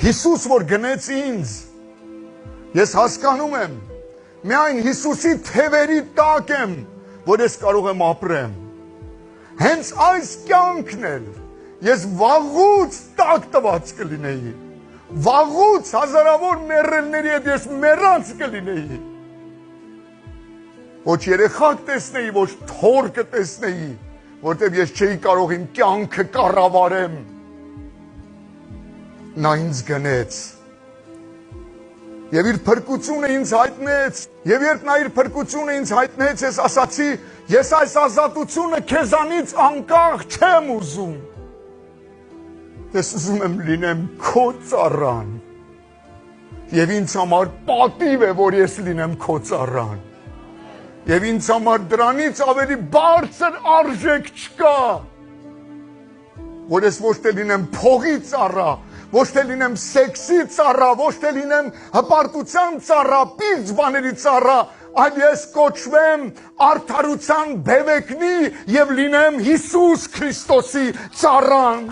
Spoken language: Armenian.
Հիսուս որ գնեց ինձ, ես հասկանում եմ, միայն Հիսուսի թևերի տակ եմ, որ ես կարող եմ ապրեմ։ Հենց այս կյանքն էլ ես վաղուց տակ տված կլինեի, վաղուց հազարավոր մեռելների հետ ես մեռած կլինեի, ոչ երեխա կտեսնեի, ոչ թոռ կտեսնեի, որտև ես չէի կարող իմ կյանքը կառավարեմ։ Նա ինձ գնեց եւ իր փրկությունը ինձ հայտնեց, եւ երբ նա իր փրկությունը ինձ հայտնեց, ես ասացի, ես այս ազատությունը քեզանից անկախ չեմ ուզում։ Ես ուզում եմ լինեմ քո ծառան, եւ ինձ համար պատիվ է, որ ես լինեմ քո ծառան, եւ ինձ համար դրանից ավելի բարձր արժեք չկա, որ ես ոչ թե լինեմ փողի ծառա, ոչ թե լինեմ սեքսի ծառա, ոչ թե լինեմ հպարտության ծառա, պիղծ բաների ծառա, այլ ես կոչվեմ արդարության բևեկնի եւ լինեմ Հիսուս Քրիստոսի ծառան։